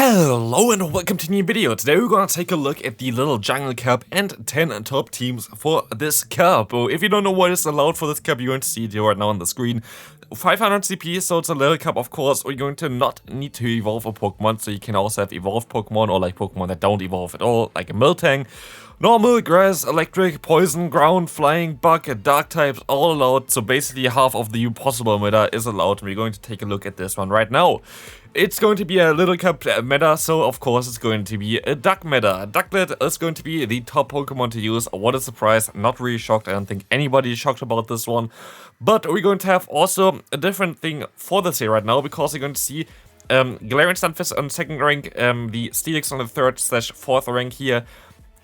Hello and welcome to a new video. Today we're gonna take a look at the Little Jungle Cup and 10 top teams for this cup. If you don't know what is allowed for this cup, you're going to see it here right now on the screen. 500 CP, so it's a little cup, of course. We're going to not need to evolve a Pokemon, so you can also have evolved Pokemon or like Pokemon that don't evolve at all, like a Miltank. Normal, grass, electric, poison, ground, flying, bug, dark types, all allowed. So basically half of the possible meta is allowed. And we're going to take a look at this one right now. It's going to be a Little Cup meta, so of course it's going to be a Duck meta. Ducklet is going to be the top Pokemon to use. What a surprise, not really shocked. I don't think anybody is shocked about this one. But we're going to have also a different thing for this here right now, because you're going to see Galarian Stunfisk on second rank, the Steelix on the third/fourth rank here.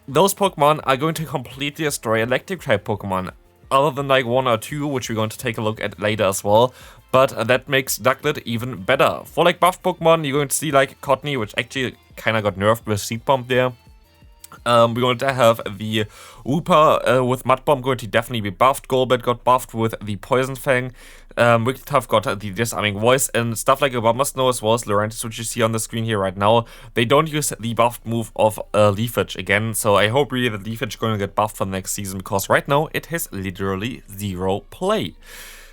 Those Pokemon are going to completely destroy electric type Pokemon, other than like one or two, which we're going to take a look at later as well. But that makes Ducklet even better. For like buffed Pokemon, you're going to see like Cottonee, which actually kind of got nerfed with Seed Bomb there. We're going to have the Wooper with Mud Bomb going to definitely be buffed. Golbat got buffed with the Poison Fang. Wigglytuff got the Disarming Voice, and stuff like Abomasnow as well as Lurantis, which you see on the screen here right now. They don't use the buffed move of Leafage again, so I hope really that Leafage is going to get buffed for the next season, because right now it has literally zero play.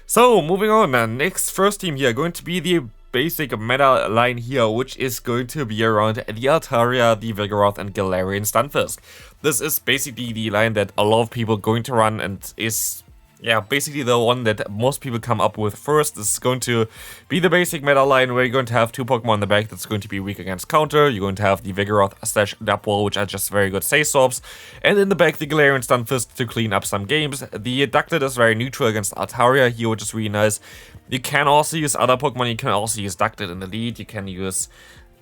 So moving on, next first team here going to be the basic meta line here, which is going to be around the Altaria, the Vigoroth, and Galarian Stunfisk. This is basically the line that a lot of people are going to run, and is basically the one that most people come up with first. This is going to be the basic meta line where you're going to have two Pokemon in the back that's going to be weak against counter. You're going to have the Vigoroth/Dapple, which are just very good Saisops, and in the back the Galarian Stunfisk to clean up some games. The Ducklet is very neutral against Altaria here, which is really nice. You can also use other Pokemon. You can also use Ducklet in the lead. You can use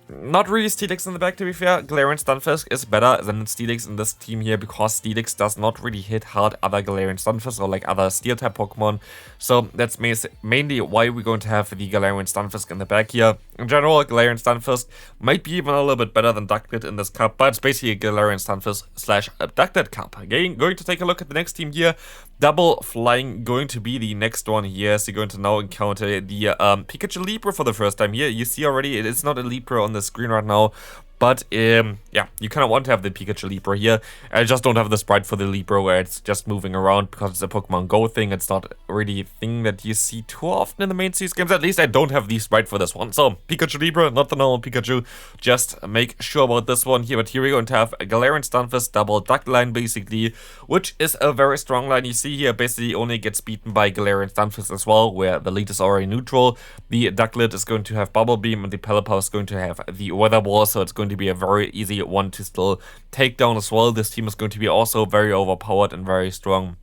not really Steelix in the back, to be fair. Galarian Stunfisk is better than Steelix in this team here, because Steelix does not really hit hard other Galarian Stunfisk or like other Steel-type Pokemon. So that's mainly why we're going to have the Galarian Stunfisk in the back here. In general, Galarian Stunfisk might be even a little bit better than Ducklet in this cup, but it's basically a Galarian Stunfisk/Ducklet cup. Again, going to take a look at the next team here. Double Flying going to be the next one here. So you're going to now encounter the Pikachu Libra for the first time here. You see already it is not a Libra on the screen right now, but yeah, you kind of want to have the Pikachu Libra here. I just don't have the sprite for the Libra where it's just moving around, because it's a Pokemon Go thing. It's not really a thing that you see too often in the main series games. At least I don't have the sprite for this one. So Pikachu Libra, not the normal Pikachu. Just make sure about this one here. But here we're going to have a Galarian Stunfisk double Duck line basically, which is a very strong line. You see here basically only gets beaten by Galarian Stunfisk as well, where the lead is already neutral. The Ducklet is going to have Bubble Beam, and the Pelipper is going to have the Weather Ball, so it's going to be a very easy one to still take down as well. This team is going to be also very overpowered and very strong.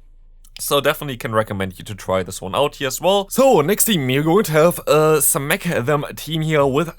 So definitely can recommend you to try this one out here as well. So next team, we're going to have Smack Them team here with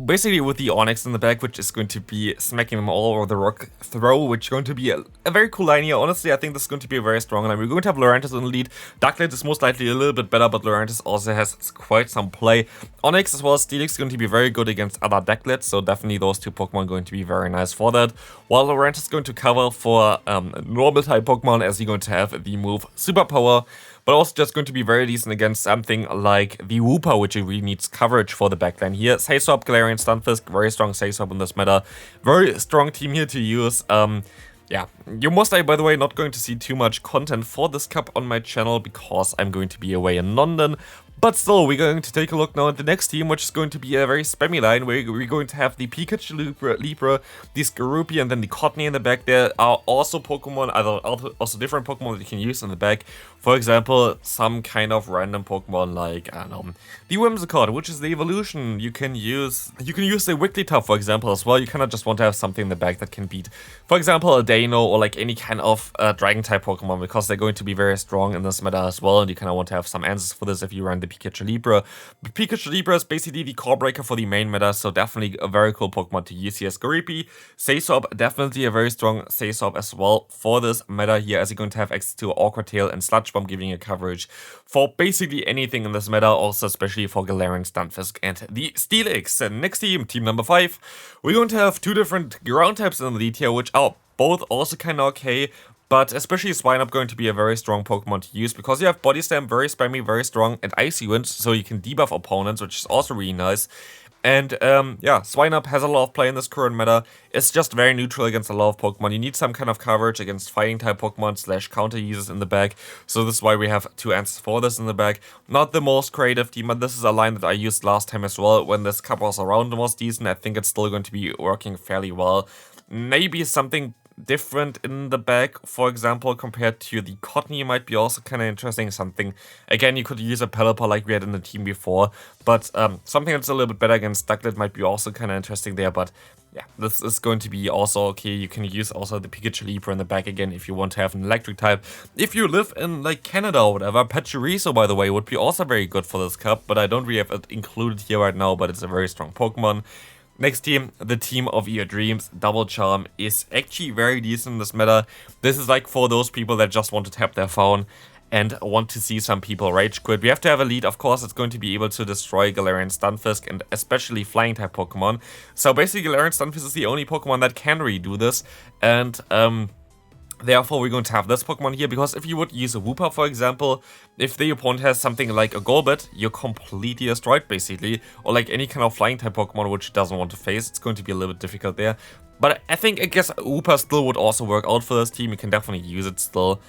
basically with the Onix in the back, which is going to be smacking them all over the rock throw, which is going to be a very cool line here. Honestly, I think this is going to be a very strong line. We're going to have Lurantis in the lead. Ducklet is most likely a little bit better, but Lurantis also has quite some play. Onix as well as Steelix is going to be very good against other Ducklets, so definitely those two Pokemon are going to be very nice for that. While Lurantis is going to cover for normal type Pokemon, as you're going to have the move Superpower, but also just going to be very decent against something like the Wooper, which really needs coverage for the backline here. Saisops, Galarian Stunfisk, very strong Saisops in this meta. Very strong team here to use. Yeah, you're most likely, by the way, not going to see too much content for this cup on my channel, because I'm going to be away in London. But still, we're going to take a look now at the next team, which is going to be a very spammy line, where we're going to have the Pikachu Libra, the Skorupi, and then the Cottonee in the back. There are also Pokemon, also different Pokemon that you can use in the back. For example, some kind of random Pokemon like, I don't know, the Whimsicott, which is the evolution. You can use the Wigglytuff, for example, as well. You kind of just want to have something in the back that can beat, for example, a Dano or like any kind of Dragon-type Pokemon, because they're going to be very strong in this meta as well, and you kind of want to have some answers for this if you run the Pikachu Libra. But Pikachu Libra is basically the core breaker for the main meta, so definitely a very cool Pokemon to use here. Skorupi, Saisops, definitely a very strong Saisops as well for this meta here, as you're going to have access to Awkward Tail and Sludge Bomb, giving you coverage for basically anything in this meta, also especially for Galarian Stunfisk and the Steelix. And next team, team number 5, we're going to have two different ground types in the lead here, which are both also kind of okay. But especially Swinub going to be a very strong Pokemon to use, because you have Body Slam, very spammy, very strong, and Icy Wind, so you can debuff opponents, which is also really nice. And yeah, Swinub has a lot of play in this current meta. It's just very neutral against a lot of Pokemon. You need some kind of coverage against fighting type Pokemon / counter users in the back. So this is why we have 2 answers for this in the back. Not the most creative team, but this is a line that I used last time as well when this cup was around the most decent. I think it's still going to be working fairly well. Maybe something different in the back, for example, compared to the Cottony might be also kind of interesting. Something, again, you could use a Pelipper like we had in the team before, but something that's a little bit better against Ducklet might be also kind of interesting there. But yeah, this is going to be also okay. You can use also the Pikachu Libra in the back again if you want to have an electric type. If you live in like Canada or whatever, Pachirisu, by the way, would be also very good for this cup, but I don't really have it included here right now, but it's a very strong Pokemon. Next team, the team of your dreams, Double Charm, is actually very decent in this meta. This is like for those people that just want to tap their phone and want to see some people rage quit. We have to have a lead, of course. It's going to be able to destroy Galarian Stunfisk and especially flying type Pokemon. So basically Galarian Stunfisk is the only Pokemon that can redo this, and therefore, we're going to have this Pokemon here, because if you would use a Wooper, for example, if the opponent has something like a Golbat, you're completely destroyed, basically. Or like any kind of flying type Pokemon which it doesn't want to face, it's going to be a little bit difficult there. But I guess Wooper still would also work out for this team. You can definitely use it still.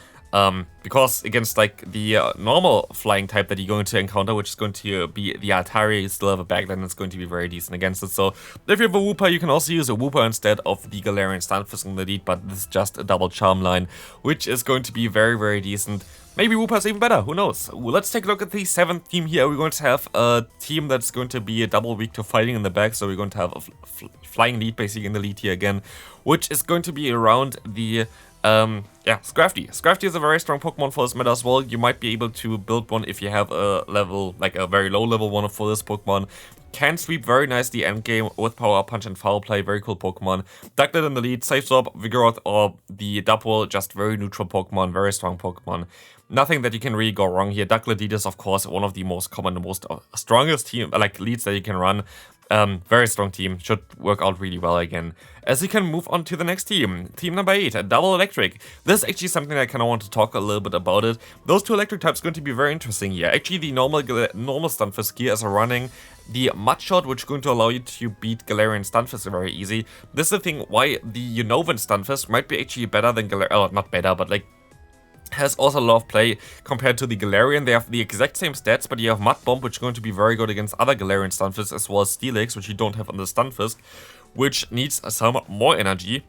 Because against like the normal flying type that you're going to encounter, which is going to be the Altaria, you still have a backline that's going to be very decent against it. So if you have a Wooper, you can also use a Wooper instead of the Galarian Stunfisk in the lead, but this is just a Double Charm line, which is going to be very, very decent. Maybe Wooper's even better, who knows? Let's take a look at the 7th team here. We're going to have a team that's going to be a double weak to fighting in the back, so we're going to have a flying lead basically in the lead here again, which is going to be around the yeah, Scrafty. Scrafty is a very strong Pokemon for this meta as well. You might be able to build one if you have a level, like a very low level one for this Pokemon. Can sweep very nicely endgame with Power Punch and Foul Play, very cool Pokemon. Ducklet in the lead, Safe Swap, Vigoroth or the Dapple, just very neutral Pokemon, very strong Pokemon. Nothing that you can really go wrong here. Ducklet lead is of course one of the most common, the most strongest team, like leads that you can run. Very strong team, should work out really well again. As you can move on to the next team, team number 8, Double Electric. This is actually something I kind of want to talk a little bit about it. Those 2 electric types are going to be very interesting here. Actually, the normal Stunfisk here is running the Mud Shot, which is going to allow you to beat Galarian Stunfisk very easy. This is the thing why the Unova Stunfisk might be actually better than Galarian, not better, but like has also a lot of play compared to the Galarian. They have the exact same stats, but you have Mud Bomb, which is going to be very good against other Galarian Stunfisk, as well as Steelix, which you don't have on the Stunfisk, which needs some more energy.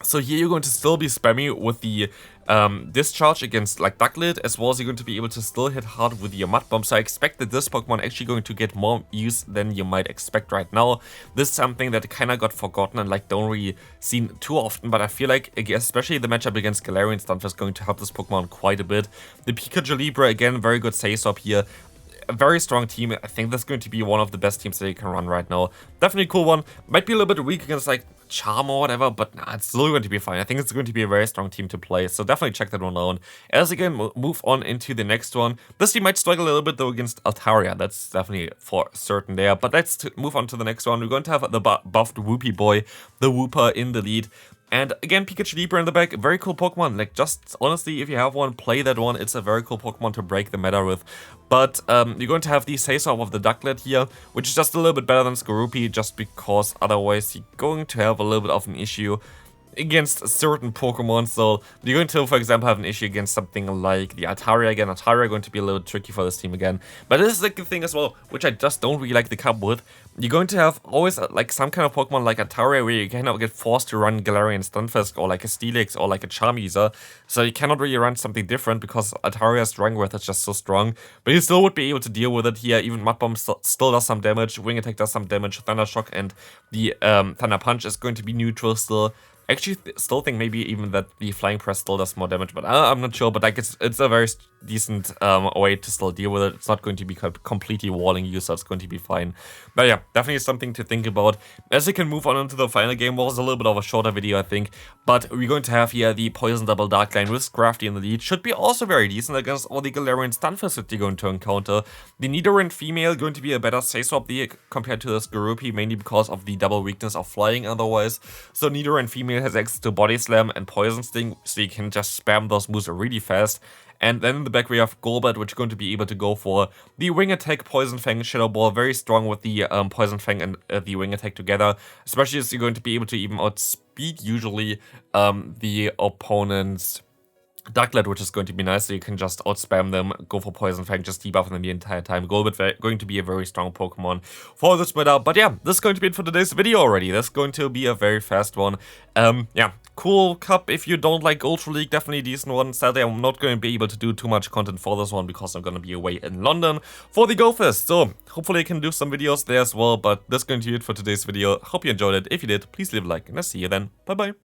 So here you're going to still be spammy with the Discharge against like Ducklet, as well as you're going to be able to still hit hard with your Mud Bomb. So I expect that this Pokemon actually going to get more use than you might expect right now. This is something that kind of got forgotten and like don't really seen too often, but I feel like especially the matchup against Galarian Stunfisk is going to help this Pokemon quite a bit. The Pikachu Libra, again, very good Say-Swap here. A very strong team. I think that's going to be one of the best teams that you can run right now. Definitely a cool one. Might be a little bit weak against like Charm or whatever, but nah, it's still going to be fine. I think it's going to be a very strong team to play, so definitely check that one out. As again, move on into the next one. This team might struggle a little bit though against Altaria. That's definitely for certain there. But let's move on to the next one. We're going to have the buffed Whoopie Boy, the Wooper in the lead. And again, Pikachu Libra in the back, very cool Pokemon. Like, just honestly, if you have one, play that one. It's a very cool Pokemon to break the meta with. But you're going to have the Say-Swap of the Ducklet here, which is just a little bit better than Skorupi, just because otherwise you're going to have a little bit of an issue against certain Pokemon. So you're going to, for example, have an issue against something like the Altaria again. Altaria going to be a little tricky for this team again. But this is like the thing as well, which I just don't really like the cup with. You're going to have always like some kind of Pokemon like Altaria where you kind of get forced to run Galarian Stunfisk or like a Steelix or like a Charmander. So you cannot really run something different because Altaria's Strong Breath is just so strong. But you still would be able to deal with it here. Even Mud Bomb still does some damage. Wing Attack does some damage. Thunder Shock and the Thunder Punch is going to be neutral still. Actually, still think maybe even that the Flying Press still does more damage, but I'm not sure. But like it's a very decent way to still deal with it. It's not going to be completely walling you, so it's going to be fine. But yeah, definitely something to think about. As you can move on into the final game, was a little bit of a shorter video, I think. But we're going to have here the Poison Double Dark Line with Scrafty in the lead. Should be also very decent against all the Galarian Stunfisk that you're going to encounter. The Nidoran female going to be a better Say-Swap compared to the Skorupi, mainly because of the double weakness of flying otherwise. So Nidoran female it has access to Body Slam and Poison Sting, so you can just spam those moves really fast. And then in the back we have Golbat, which is going to be able to go for the Wing Attack, Poison Fang, Shadow Ball, very strong with the Poison Fang and the Wing Attack together, especially as you're going to be able to even outspeed usually the opponent's Ducklet, which is going to be nice, so you can just outspam them, go for Poison Fang, just debuff them the entire time. Golbat going to be a very strong Pokemon for this meta. But yeah, this is going to be it for today's video already. That's going to be a very fast one. Yeah, cool cup. If you don't like Ultra League, definitely a decent one. Sadly, I'm not going to be able to do too much content for this one because I'm going to be away in London for the Go Fest. So hopefully I can do some videos there as well. But that's going to be it for today's video. Hope you enjoyed it. If you did, please leave a like, and I'll see you then. Bye bye.